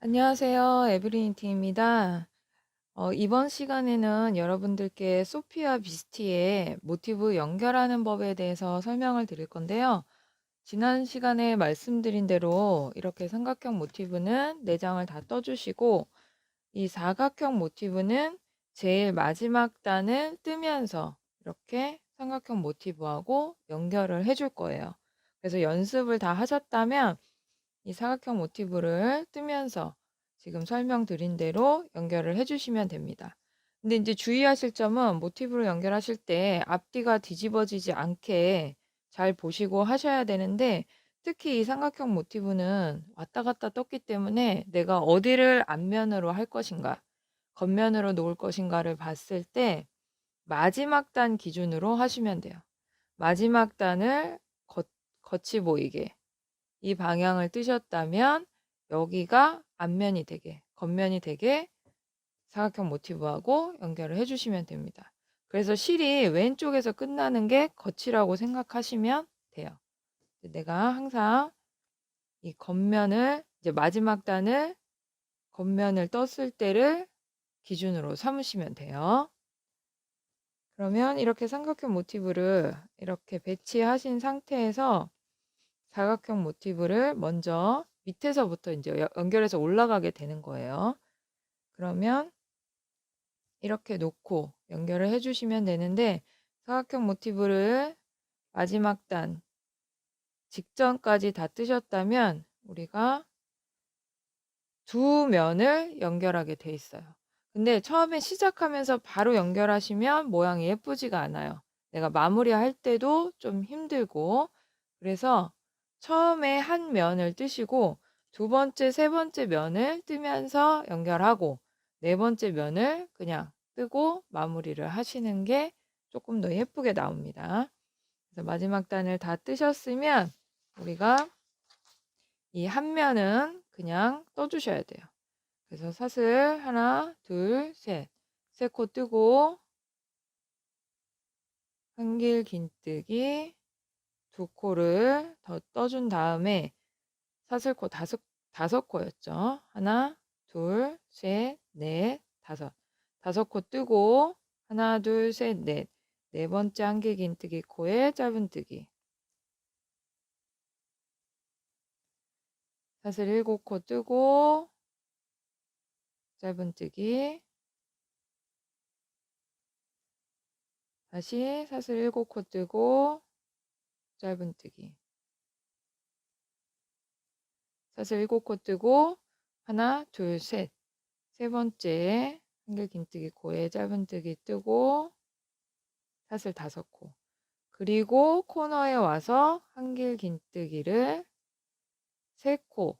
안녕하세요. 에브리니티입니다. 이번 시간에는 여러분들께 소피아 비스티의 모티브 연결하는 법에 대해서 설명을 드릴 건데요. 지난 시간에 말씀드린 대로 이렇게 삼각형 모티브는 4장을 다 떠주시고 이 사각형 모티브는 제일 마지막 단을 뜨면서 이렇게 삼각형 모티브하고 연결을 해줄 거예요. 그래서 연습을 다 하셨다면 이 사각형 모티브를 뜨면서 지금 설명드린 대로 연결을 해주시면 됩니다. 근데 이제 주의하실 점은 모티브를 연결하실 때 앞뒤가 뒤집어지지 않게 잘 보시고 하셔야 되는데, 특히 이 삼각형 모티브는 왔다 갔다 떴기 때문에 내가 어디를 앞면으로 할 것인가, 겉면으로 놓을 것인가를 봤을 때 마지막 단 기준으로 하시면 돼요. 마지막 단을 겉이 보이게 이 방향을 뜨셨다면 여기가 앞면이 되게, 겉면이 되게 사각형 모티브하고 연결을 해주시면 됩니다. 그래서 실이 왼쪽에서 끝나는 게 겉이라고 생각하시면 돼요. 내가 항상 이 겉면을, 이제 마지막 단을 겉면을 떴을 때를 기준으로 삼으시면 돼요. 그러면 이렇게 삼각형 모티브를 이렇게 배치하신 상태에서 사각형 모티브를 먼저 밑에서부터 이제 연결해서 올라가게 되는 거예요. 그러면 이렇게 놓고 연결을 해주시면 되는데, 사각형 모티브를 마지막 단 직전까지 다 뜨셨다면 우리가 두 면을 연결하게 돼 있어요. 근데 처음에 시작하면서 바로 연결하시면 모양이 예쁘지가 않아요. 내가 마무리할 때도 좀 힘들고, 그래서 처음에 한 면을 뜨시고 두 번째, 세 번째 면을 뜨면서 연결하고 네 번째 면을 그냥 뜨고 마무리를 하시는 게 조금 더 예쁘게 나옵니다. 그래서 마지막 단을 다 뜨셨으면 우리가 이 한 면은 그냥 떠주셔야 돼요. 그래서 사슬 하나, 둘, 셋. 세 코 뜨고 한길 긴뜨기 두 코를 더 떠준 다음에 사슬코 다섯 코였죠. 하나, 둘, 셋, 넷, 다섯. 다섯 코 뜨고 하나, 둘, 셋, 넷. 네 번째 한길 긴뜨기 코에 짧은뜨기. 사슬 7코 뜨고 짧은뜨기. 다시 사슬 7코 뜨고 짧은뜨기. 사슬 7코 뜨고 하나, 둘, 셋. 세 번째 한길 긴뜨기 코에 짧은뜨기 뜨고 사슬 5코. 그리고 코너에 와서 한길 긴뜨기를 3코.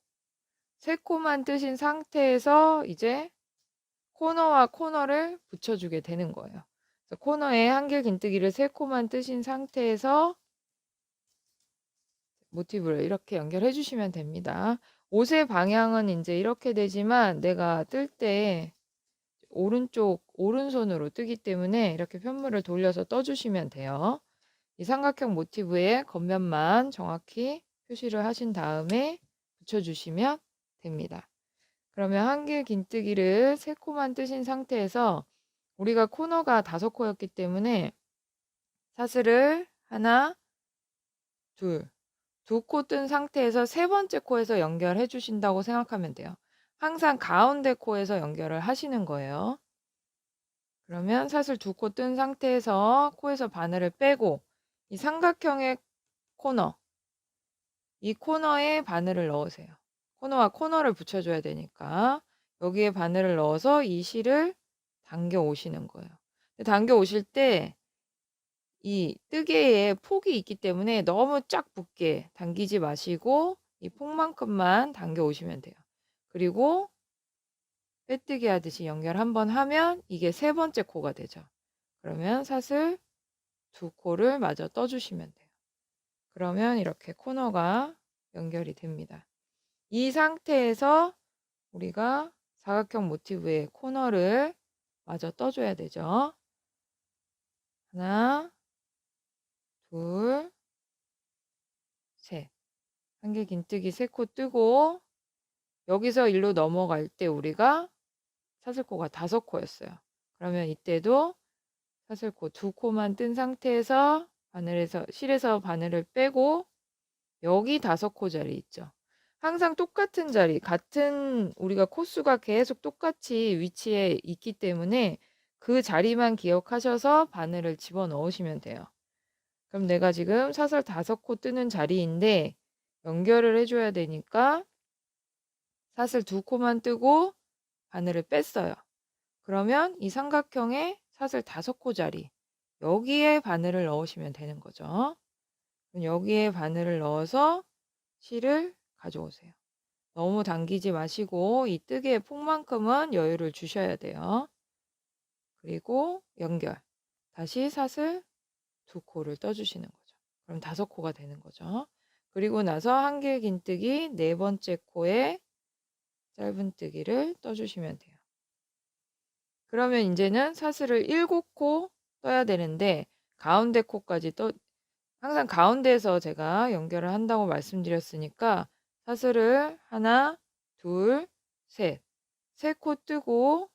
3코만 뜨신 상태에서 이제 코너와 코너를 붙여주게 되는 거예요. 그래서 코너에 한길 긴뜨기를 3코만 뜨신 상태에서 모티브를 이렇게 연결해 주시면 됩니다. 옷의 방향은 이제 이렇게 되지만 내가 뜰 때 오른손으로 뜨기 때문에 이렇게 편물을 돌려서 떠주시면 돼요. 이 삼각형 모티브의 겉면만 정확히 표시를 하신 다음에 붙여주시면 됩니다. 그러면 한길 긴뜨기를 3코만 뜨신 상태에서 우리가 코너가 5코였기 때문에 사슬을 하나, 둘, 2코 뜬 상태에서 세 번째 코에서 연결해 주신다고 생각하면 돼요. 항상 가운데 코에서 연결을 하시는 거예요. 그러면 사슬 2코 뜬 상태에서 코에서 바늘을 빼고 이 삼각형의 코너, 이 코너에 바늘을 넣으세요. 코너와 코너를 붙여줘야 되니까 여기에 바늘을 넣어서 이 실을 당겨 오시는 거예요. 당겨 오실 때 이 뜨개에 폭이 있기 때문에 너무 쫙 붙게 당기지 마시고 이 폭만큼만 당겨 오시면 돼요. 그리고 빼뜨기 하듯이 연결 한번 하면 이게 세 번째 코가 되죠. 그러면 사슬 두 코를 마저 떠주시면 돼요. 그러면 이렇게 코너가 연결이 됩니다. 이 상태에서 우리가 사각형 모티브의 코너를 마저 떠줘야 되죠. 하나, 둘, 셋. 한길 긴뜨기 3코 뜨고 여기서 일로 넘어갈 때 우리가 사슬코가 5코였어요. 그러면 이때도 사슬코 2코만 뜬 상태에서 실에서 바늘을 빼고 여기 5코 자리 있죠. 항상 똑같은 자리, 같은 우리가 코수가 계속 똑같이 위치에 있기 때문에 그 자리만 기억하셔서 바늘을 집어넣으시면 돼요. 그럼 내가 지금 사슬 5코 뜨는 자리인데 연결을 해줘야 되니까 사슬 2코만 뜨고 바늘을 뺐어요. 그러면 이 삼각형에 사슬 5코 자리, 여기에 바늘을 넣으시면 되는 거죠. 그럼 여기에 바늘을 넣어서 실을 가져오세요. 너무 당기지 마시고 이 뜨개의 폭만큼은 여유를 주셔야 돼요. 그리고 연결. 다시 사슬 2코를 떠주시는 거죠. 그럼 5코가 되는 거죠. 그리고 나서 한길 긴뜨기 4번째 코에 짧은뜨기를 떠주시면 돼요. 그러면 이제는 사슬을 7코 떠야 되는데 가운데 코까지 항상 가운데에서 제가 연결을 한다고 말씀드렸으니까 사슬을 하나, 둘, 셋, 3코 뜨고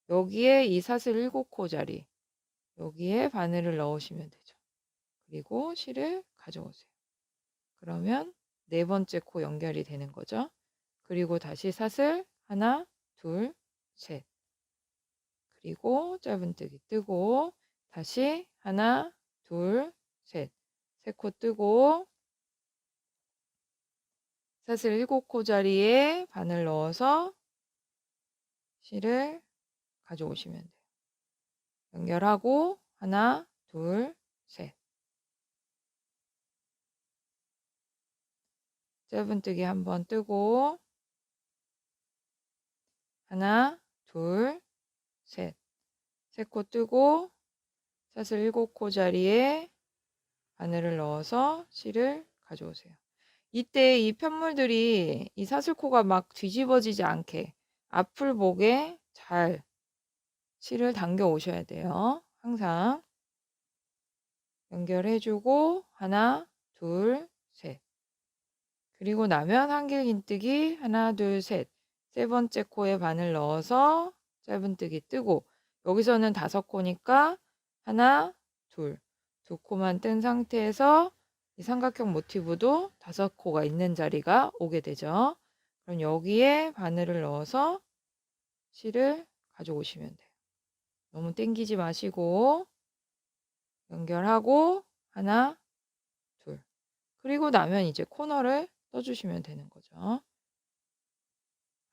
여기에 이 사슬 7코 자리 여기에 바늘을 넣으시면 되죠. 그리고 실을 가져오세요. 그러면 4번째 코 연결이 되는 거죠. 그리고 다시 사슬 하나, 둘, 셋. 그리고 짧은뜨기 뜨고 다시 하나, 둘, 셋. 3코 뜨고 사슬 7코 자리에 바늘 넣어서 실을 가져오시면 돼요. 연결하고 하나, 둘, 셋. 짧은뜨기 한번 뜨고 하나, 둘, 셋. 3코 뜨고 사슬 7코 자리에 바늘을 넣어서 실을 가져오세요. 이때 이 편물들이 이 사슬코가 막 뒤집어지지 않게 앞을 보게 잘 실을 당겨 오셔야 돼요. 항상 연결해주고 하나, 둘, 셋. 그리고 나면 한길 긴뜨기 하나, 둘, 셋. 3번째 코에 바늘 넣어서 짧은뜨기 뜨고 여기서는 5코니까 하나, 둘, 2코만 뜬 상태에서 이 삼각형 모티브도 5코가 있는 자리가 오게 되죠. 그럼 여기에 바늘을 넣어서 실을 가져오시면 돼요. 너무 당기지 마시고 연결하고 하나, 둘. 그리고 나면 이제 코너를 떠주시면 되는 거죠.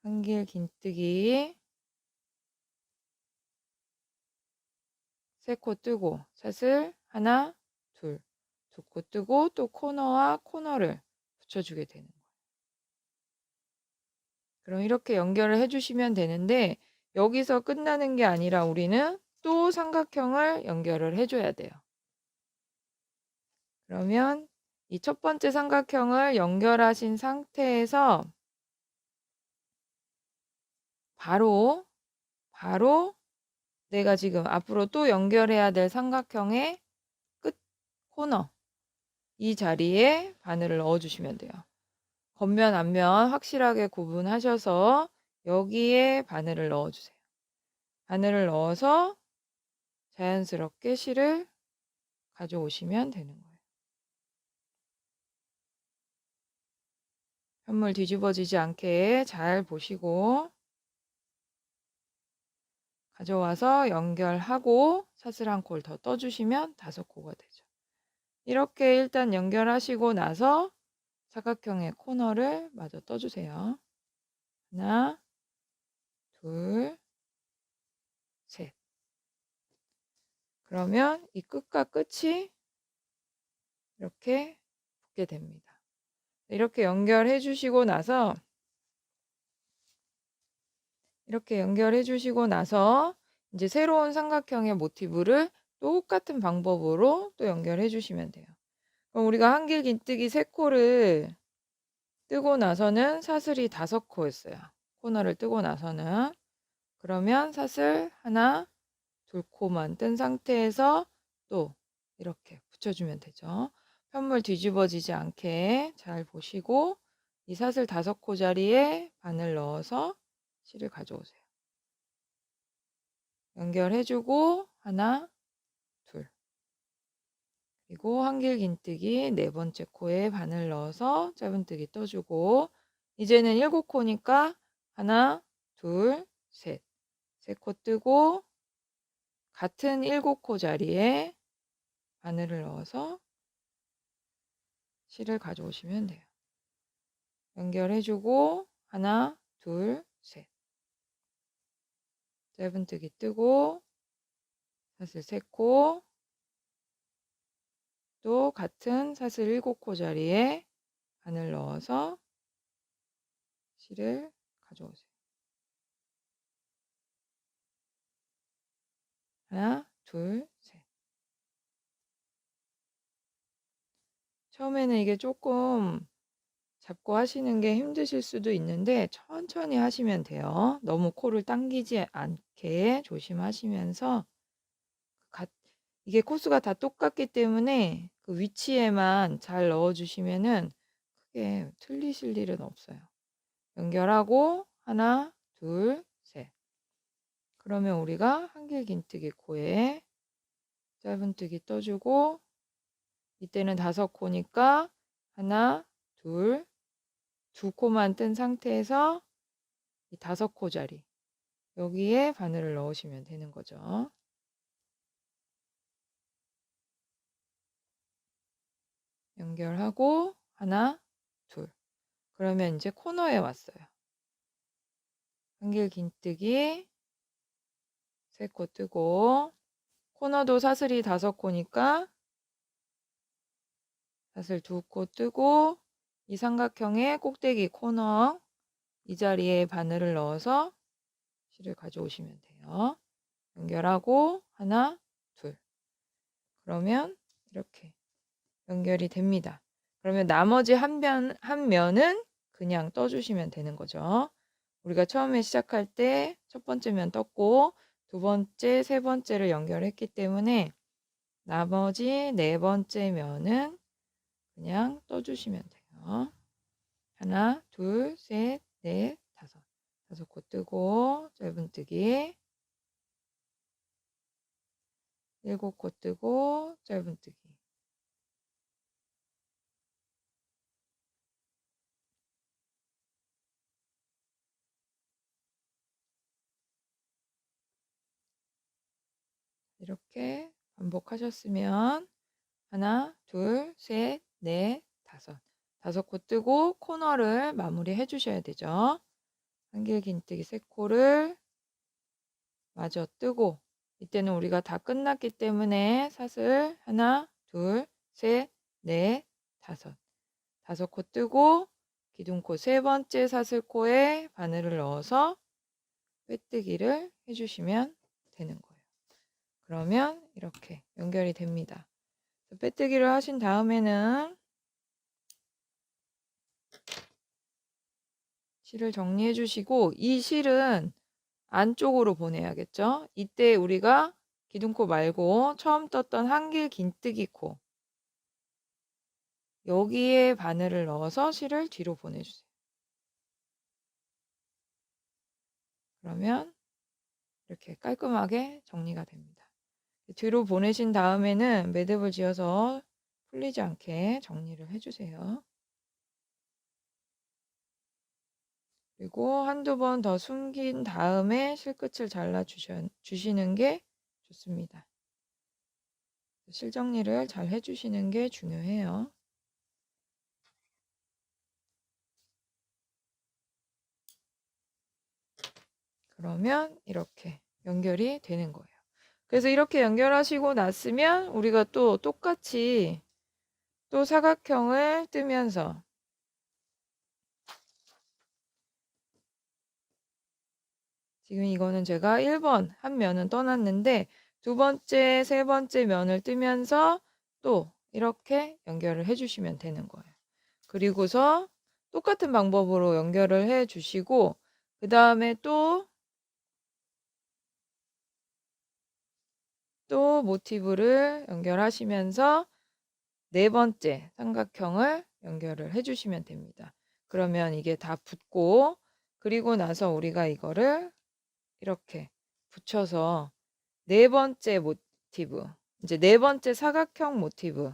한길 긴뜨기 3코 뜨고 사슬 하나, 둘, 2코 뜨고 또 코너와 코너를 붙여주게 되는 거예요. 그럼 이렇게 연결을 해주시면 되는데 여기서 끝나는 게 아니라 우리는 또 삼각형을 연결을 해줘야 돼요. 그러면 이 첫 번째 삼각형을 연결하신 상태에서 바로 내가 지금 앞으로 또 연결해야 될 삼각형의 끝 코너 이 자리에 바늘을 넣어 주시면 돼요. 겉면 앞면 확실하게 구분하셔서 여기에 바늘을 넣어 주세요. 바늘을 넣어서 자연스럽게 실을 가져오시면 되는 거예요. 현물 뒤집어지지 않게 잘 보시고 가져와서 연결하고 사슬 한 콜 더 떠주시면 5코가 되죠. 이렇게 일단 연결하시고 나서 사각형의 코너를 마저 떠주세요. 하나, 둘, 셋. 그러면 이 끝과 끝이 이렇게 붙게 됩니다. 이렇게 연결해 주시고 나서 이제 새로운 삼각형의 모티브를 똑같은 방법으로 또 연결해 주시면 돼요. 그럼 우리가 한길 긴뜨기 3코를 뜨고 나서는 사슬이 5코였어요. 코너를 뜨고 나서는. 그러면 사슬 하나, 2코만 뜬 상태에서 또 이렇게 붙여주면 되죠. 편물 뒤집어지지 않게 잘 보시고 이 사슬 5코 자리에 바늘 넣어서 실을 가져오세요. 연결해주고 하나, 둘. 그리고 한길 긴뜨기 4번째 코에 바늘 넣어서 짧은뜨기 떠주고 이제는 7코니까 하나, 둘, 셋. 3코 뜨고 같은 7코 자리에 바늘을 넣어서 실을 가져오시면 돼요. 연결해주고 하나, 둘, 셋. 짧은뜨기 뜨고 사슬 3코 또 같은 사슬 7코 자리에 바늘 넣어서 실을 가져오세요. 하나, 둘, 셋. 처음에는 이게 조금 잡고 하시는 게 힘드실 수도 있는데 천천히 하시면 돼요. 너무 코를 당기지 않게 조심하시면서 이게 코스가 다 똑같기 때문에 그 위치에만 잘 넣어주시면은 크게 틀리실 일은 없어요. 연결하고 하나, 둘, 셋. 그러면 우리가 한길 긴뜨기 코에 짧은뜨기 떠주고 이때는 5코니까 하나, 둘, 2코만 뜬 상태에서 이 5코 자리 여기에 바늘을 넣으시면 되는 거죠. 연결하고 하나, 둘. 그러면 이제 코너에 왔어요. 한길 긴뜨기 3코 뜨고 코너도 사슬이 5코니까 사슬 2코 뜨고 이 삼각형의 꼭대기 코너 이 자리에 바늘을 넣어서 실을 가져오시면 돼요. 연결하고 하나, 둘. 그러면 이렇게 연결이 됩니다. 그러면 나머지 한 면은 그냥 떠주시면 되는 거죠. 우리가 처음에 시작할 때 첫 번째 면 떴고 2번째, 3번째를 연결했기 때문에 나머지 4번째 면은 그냥 떠주시면 돼요. 하나, 둘, 셋, 넷, 5코 뜨고 짧은뜨기 7코 뜨고 짧은뜨기 이렇게 반복하셨으면 하나, 둘, 셋, 넷, 5코 뜨고 코너를 마무리 해주셔야 되죠. 한길 긴뜨기 3코를 마저 뜨고 이때는 우리가 다 끝났기 때문에 사슬 하나, 둘, 셋, 넷, 5코 뜨고 기둥코 3번째 사슬코에 바늘을 넣어서 빼뜨기를 해주시면 되는 거예요. 그러면 이렇게 연결이 됩니다. 빼뜨기를 하신 다음에는 실을 정리해 주시고 이 실은 안쪽으로 보내야겠죠. 이때 우리가 기둥코 말고 처음 떴던 한길 긴뜨기 코 여기에 바늘을 넣어서 실을 뒤로 보내주세요. 그러면 이렇게 깔끔하게 정리가 됩니다. 뒤로 보내신 다음에는 매듭을 지어서 풀리지 않게 정리를 해주세요. 그리고 한두 번 더 숨긴 다음에 실끝을 잘라 주시는 게 좋습니다. 실 정리를 잘 해주시는 게 중요해요. 그러면 이렇게 연결이 되는 거예요. 그래서 이렇게 연결하시고 났으면 우리가 또 똑같이 또 사각형을 뜨면서 지금 이거는 제가 1번 한 면은 떠났는데 두 번째, 세 번째 면을 뜨면서 또 이렇게 연결을 해주시면 되는 거예요. 그리고서 똑같은 방법으로 연결을 해 주시고 그 다음에 또 모티브를 연결하시면서 네 번째 삼각형을 연결을 해주시면 됩니다. 그러면 이게 다 붙고 그리고 나서 우리가 이거를 이렇게 붙여서 네 번째 모티브, 이제 네 번째 사각형 모티브,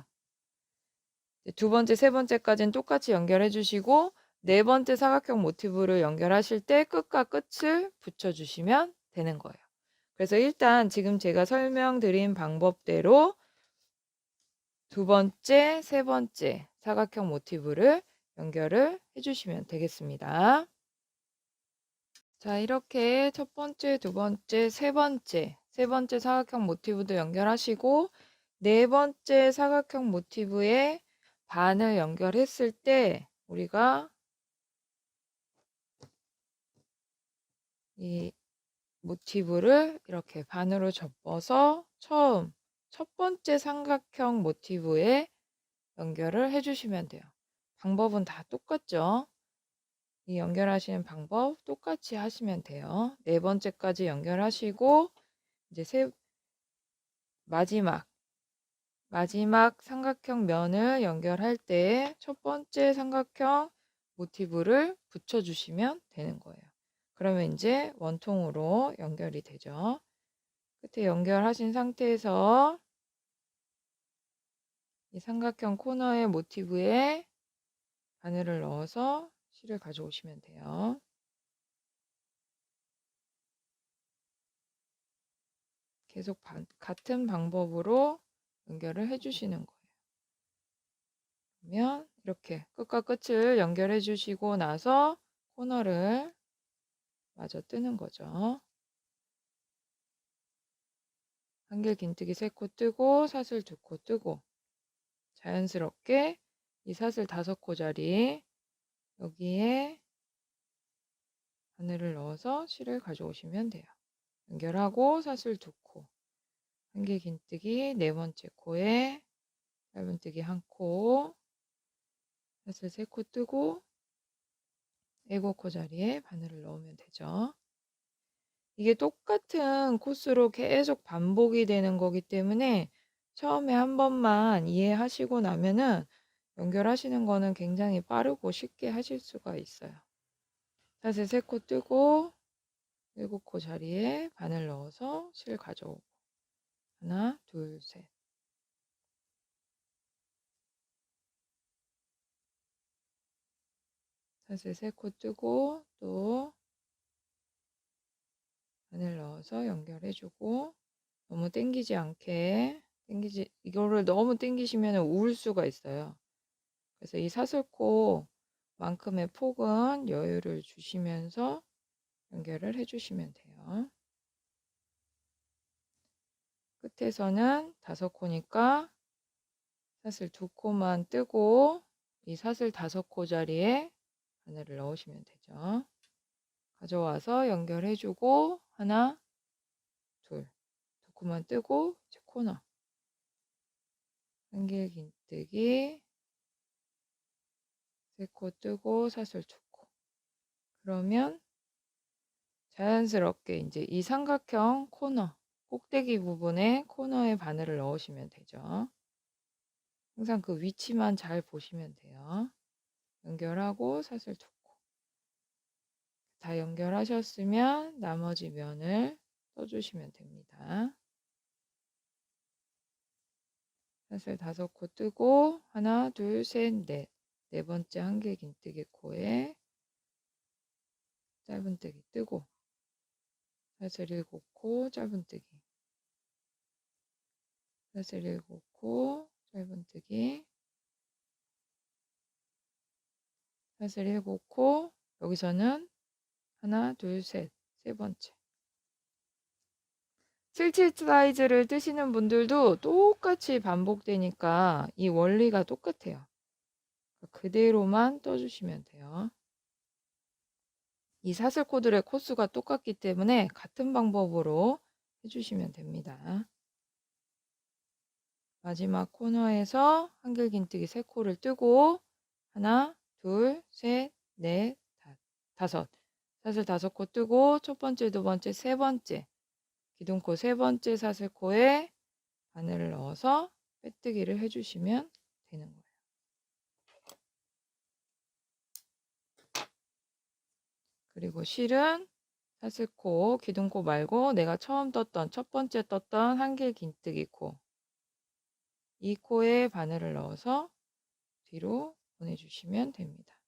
두 번째, 세 번째까지는 똑같이 연결해 주시고 네 번째 사각형 모티브를 연결하실 때 끝과 끝을 붙여주시면 되는 거예요. 그래서 일단 지금 제가 설명드린 방법대로 두 번째, 세 번째 사각형 모티브를 연결을 해주시면 되겠습니다. 자, 이렇게 첫 번째, 두 번째, 세 번째 사각형 모티브도 연결하시고 네 번째 사각형 모티브에 반을 연결했을 때 우리가 이 모티브를 이렇게 반으로 접어서 처음 첫 번째 삼각형 모티브에 연결을 해주시면 돼요. 방법은 다 똑같죠? 이 연결하시는 방법 똑같이 하시면 돼요. 네 번째까지 연결하시고 이제 마지막 삼각형 면을 연결할 때 첫 번째 삼각형 모티브를 붙여주시면 되는 거예요. 그러면 이제 원통으로 연결이 되죠. 끝에 연결하신 상태에서 이 삼각형 코너의 모티브에 바늘을 넣어서 실을 가져오시면 돼요. 계속 같은 방법으로 연결을 해주시는 거예요. 그러면 이렇게 끝과 끝을 연결해 주시고 나서 코너를 마저 뜨는 거죠. 한길 긴뜨기 3코 뜨고 사슬 2코 뜨고 자연스럽게 이 사슬 5코 자리 여기에 바늘을 넣어서 실을 가져오시면 돼요. 연결하고 사슬 2코 한길 긴뜨기 네 번째 코에 짧은뜨기 1코 사슬 3코 뜨고 7코 자리에 바늘을 넣으면 되죠. 이게 똑같은 코스로 계속 반복이 되는 거기 때문에 처음에 한 번만 이해하시고 나면은 연결하시는 거는 굉장히 빠르고 쉽게 하실 수가 있어요. 사슬 3코 뜨고 7코 자리에 바늘 넣어서 실 가져오고 하나, 둘, 셋. 사슬 3코 뜨고 또 바늘 넣어서 연결해주고 너무 당기지 않게 이거를 너무 당기시면 울 수가 있어요. 그래서 이 사슬코 만큼의 폭은 여유를 주시면서 연결을 해주시면 돼요. 끝에서는 5코니까 사슬 2코만 뜨고 이 사슬 5코 자리에 바늘을 넣으시면 되죠. 가져와서 연결해주고 하나, 둘, 2코만 뜨고 이제 코너 한길 긴뜨기 3코 뜨고 사슬 2코. 그러면 자연스럽게 이제 이 삼각형 코너 꼭대기 부분에 코너에 바늘을 넣으시면 되죠. 항상 그 위치만 잘 보시면 돼요. 연결하고 사슬 2코. 다 연결하셨으면 나머지 면을 떠주시면 됩니다. 사슬 5코 뜨고 하나, 둘, 셋, 넷. 네 번째 한길 긴뜨기 코에 짧은뜨기 뜨고 사슬 7코 짧은뜨기 사슬 7코 짧은뜨기 사슬 7코 여기서는 하나, 둘, 셋, 세 번째 77 사이즈를 뜨시는 분들도 똑같이 반복되니까 이 원리가 똑같아요. 그대로만 떠주시면 돼요. 이 사슬 코들의 코수가 똑같기 때문에 같은 방법으로 해주시면 됩니다. 마지막 코너에서 한길긴뜨기 3코를 뜨고 하나, 둘, 셋, 넷, 다섯. 사슬 5코 뜨고 첫 번째, 두 번째, 세 번째 기둥코 세 번째 사슬코에 바늘을 넣어서 빼뜨기를 해주시면 되는 거예요. 그리고 실은 사슬코, 기둥코 말고 내가 처음 떴던 첫 번째 떴던 한길긴뜨기 코, 이 코에 바늘을 넣어서 뒤로 보내주시면 됩니다.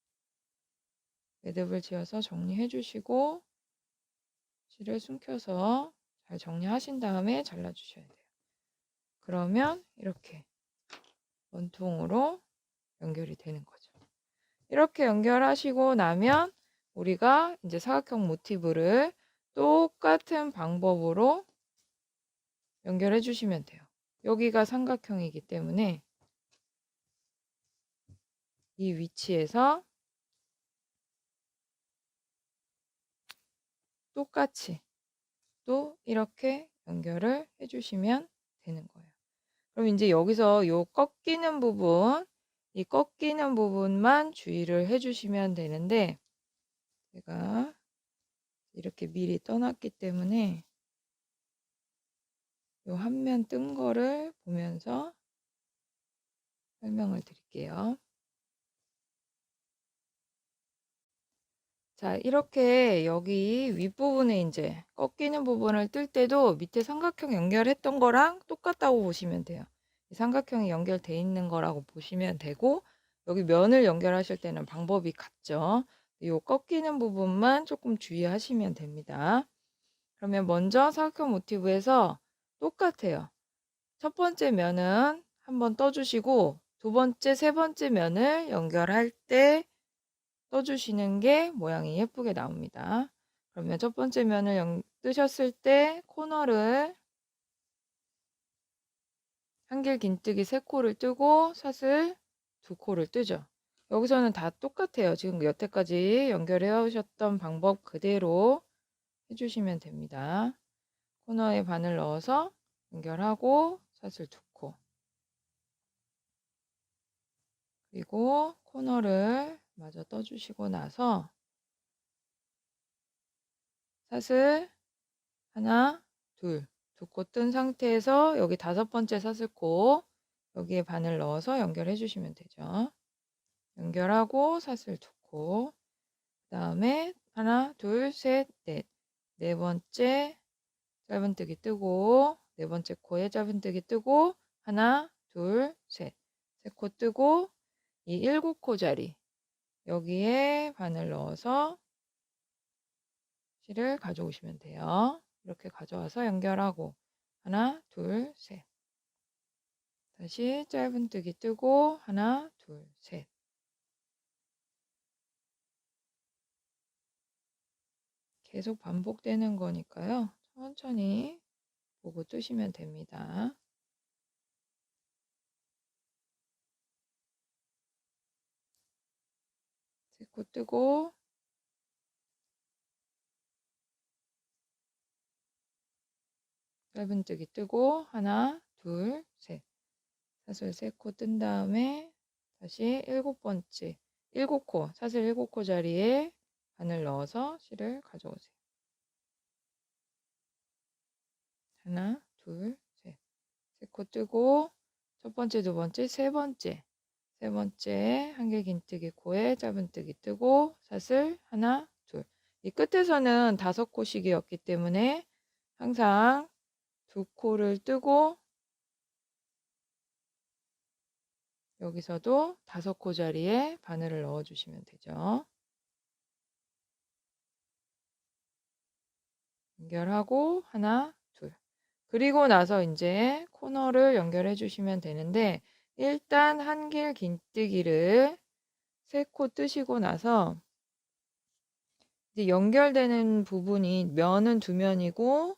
매듭을 지어서 정리해 주시고 실을 숨겨서 잘 정리하신 다음에 잘라 주셔야 돼요. 그러면 이렇게 원통으로 연결이 되는 거죠. 이렇게 연결하시고 나면 우리가 이제 사각형 모티브를 똑같은 방법으로 연결해 주시면 돼요. 여기가 삼각형이기 때문에 이 위치에서 똑같이 또 이렇게 연결을 해주시면 되는 거예요. 그럼 이제 여기서 요 꺾이는 부분, 이 꺾이는 부분만 주의를 해주시면 되는데 제가 이렇게 미리 떠났기 때문에 요 한 면 뜬 거를 보면서 설명을 드릴게요. 자, 이렇게 여기 윗부분에 이제 꺾이는 부분을 뜰 때도 밑에 삼각형 연결했던 거랑 똑같다고 보시면 돼요. 이 삼각형이 연결돼 있는 거라고 보시면 되고 여기 면을 연결하실 때는 방법이 같죠. 이 꺾이는 부분만 조금 주의하시면 됩니다. 그러면 먼저 사각형 모티브에서 똑같아요. 첫 번째 면은 한번 떠주시고 두 번째, 세 번째 면을 연결할 때 떠주시는 게 모양이 예쁘게 나옵니다. 그러면 첫 번째 면을 뜨셨을 때 코너를 한길긴뜨기 3코를 뜨고 사슬 2코를 뜨죠. 여기서는 다 똑같아요. 지금 여태까지 연결해 오셨던 방법 그대로 해주시면 됩니다. 코너에 바늘 넣어서 연결하고 사슬 2코, 그리고 코너를 마저 떠주시고 나서 사슬 하나, 둘, 2코 뜬 상태에서 여기 5번째 사슬코 여기에 바늘 넣어서 연결해 주시면 되죠. 연결하고 사슬 2코, 그 다음에 하나, 둘, 셋, 넷, 네 번째 짧은뜨기 뜨고 네 번째 코에 짧은뜨기 뜨고 하나, 둘, 셋, 3코 뜨고 이 7코 자리 여기에 바늘 넣어서 실을 가져오시면 돼요. 이렇게 가져와서 연결하고 하나, 둘, 셋. 다시 짧은뜨기 뜨고 하나, 둘, 셋. 계속 반복되는 거니까요. 천천히 보고 뜨시면 됩니다. 3코 뜨고 짧은뜨기 뜨고 하나, 둘, 셋. 사슬 3코 뜬 다음에 다시 7번째 7코 사슬 7코 자리에 바늘 넣어서 실을 가져오세요. 하나, 둘, 셋. 3코 뜨고 첫 번째, 두 번째, 세 번째 한길긴뜨기 코에 짧은뜨기 뜨고 사슬 하나, 둘. 이 끝에서는 5코씩이었기 때문에 항상 2코를 뜨고 여기서도 5코 자리에 바늘을 넣어 주시면 되죠. 연결하고 하나, 둘. 그리고 나서 이제 코너를 연결해 주시면 되는데 일단 한길긴뜨기를 3코 뜨시고 나서 이제 연결되는 부분이 면은 2면이고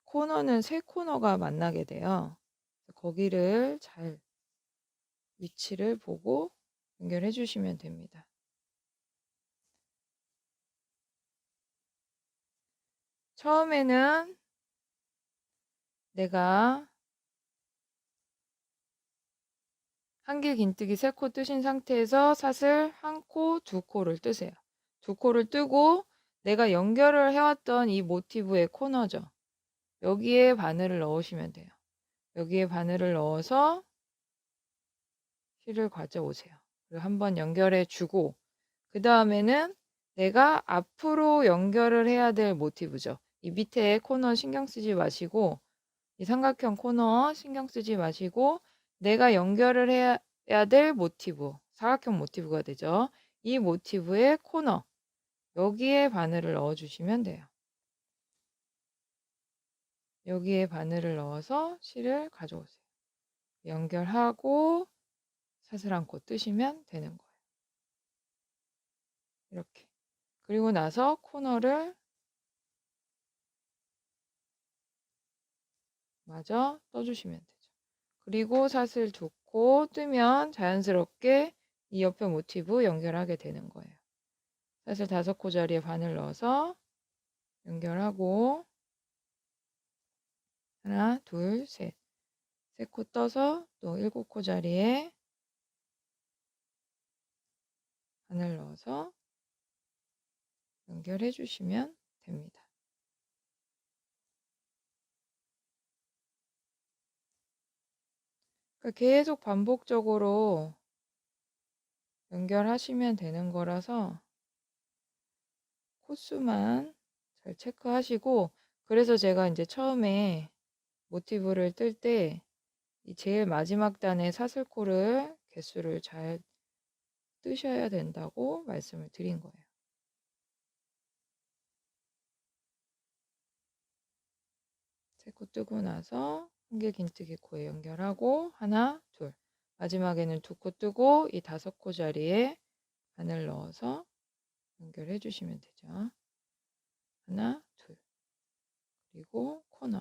코너는 3코너가 만나게 돼요. 거기를 잘 위치를 보고 연결해 주시면 됩니다. 처음에는 내가 한길 긴뜨기 3코 뜨신 상태에서 사슬 1코, 2코를 뜨세요. 2코를 뜨고 내가 연결을 해왔던 이 모티브의 코너죠. 여기에 바늘을 넣으시면 돼요. 여기에 바늘을 넣어서 실을 가져오세요. 그리고 한번 연결해 주고 그 다음에는 내가 앞으로 연결을 해야 될 모티브죠. 이 밑에 코너 신경 쓰지 마시고 이 삼각형 코너 신경 쓰지 마시고 내가 연결을 해야 될 모티브, 사각형 모티브가 되죠. 이 모티브의 코너, 여기에 바늘을 넣어주시면 돼요. 여기에 바늘을 넣어서 실을 가져오세요. 연결하고 사슬 안고 뜨시면 되는 거예요. 이렇게. 그리고 나서 코너를 마저 떠주시면 되죠. 그리고 사슬 2코 뜨면 자연스럽게 이 옆에 모티브 연결하게 되는 거예요. 사슬 5코 자리에 바늘 넣어서 연결하고 하나, 둘, 셋. 3코 떠서 또 7코 자리에 바늘 넣어서 연결해 주시면 됩니다. 그러니까 계속 반복적으로 연결하시면 되는 거라서 코수만 잘 체크하시고 그래서 제가 이제 처음에 모티브를 뜰 때 이 제일 마지막 단의 사슬코를 개수를 잘 뜨셔야 된다고 말씀을 드린 거예요. 세 코 뜨고 나서 한길 긴뜨기 코에 연결하고 하나, 둘. 마지막에는 2코 뜨고 이 5코 자리에 바늘 넣어서 연결해 주시면 되죠. 하나, 둘. 그리고 코너.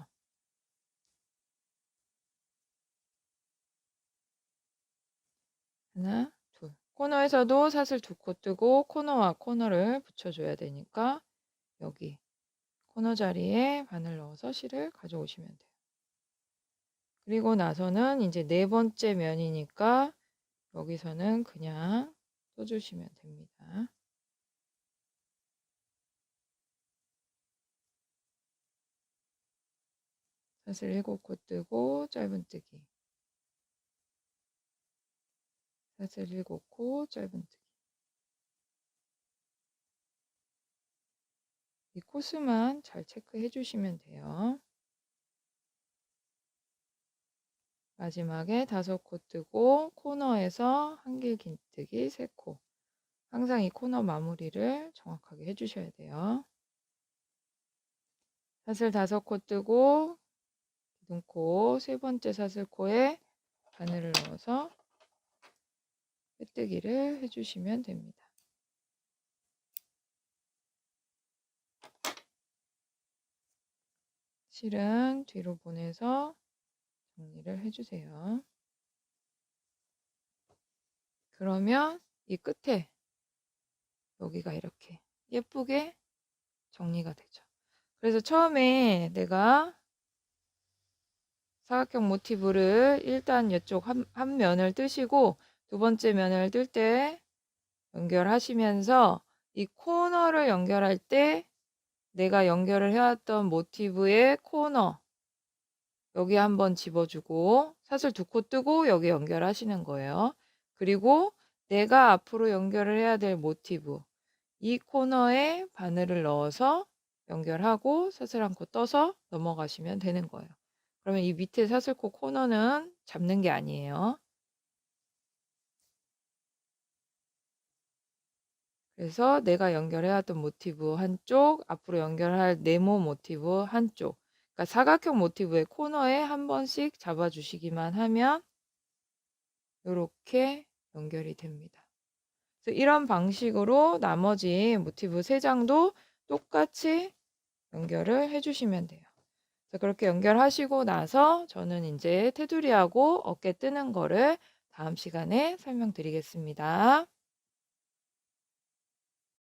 하나, 둘. 코너에서도 사슬 2코 뜨고 코너와 코너를 붙여줘야 되니까 여기 코너 자리에 바늘 넣어서 실을 가져오시면 돼요. 그리고 나서는 이제 4번째 면이니까 여기서는 그냥 떠주시면 됩니다. 사슬 7코 뜨고 짧은뜨기. 사슬 7코 짧은뜨기. 이 코스만 잘 체크해 주시면 돼요. 마지막에 5코 뜨고 코너에서 한길 긴뜨기 3코. 항상 이 코너 마무리를 정확하게 해주셔야 돼요. 사슬 5코 뜨고 기둥코 3번째 사슬코에 바늘을 넣어서 빼뜨기를 해주시면 됩니다. 실은 뒤로 보내서 정리를 해주세요. 그러면 이 끝에 여기가 이렇게 예쁘게 정리가 되죠. 그래서 처음에 내가 사각형 모티브를 일단 이쪽 한 면을 뜨시고 2번째 면을 뜰 때 연결하시면서 이 코너를 연결할 때 내가 연결을 해왔던 모티브의 코너 여기 한번 집어주고 사슬 2코 뜨고 여기 연결하시는 거예요. 그리고 내가 앞으로 연결을 해야 될 모티브 이 코너에 바늘을 넣어서 연결하고 사슬 1코 떠서 넘어가시면 되는 거예요. 그러면 이 밑에 사슬코 코너는 잡는 게 아니에요. 그래서 내가 연결해왔던 모티브 한쪽, 앞으로 연결할 네모 모티브 한쪽. 그러니까 사각형 모티브의 코너에 한 번씩 잡아주시기만 하면 이렇게 연결이 됩니다. 그래서 이런 방식으로 나머지 모티브 3장도 똑같이 연결을 해주시면 돼요. 그래서 그렇게 연결하시고 나서 저는 이제 테두리하고 어깨 뜨는 거를 다음 시간에 설명드리겠습니다.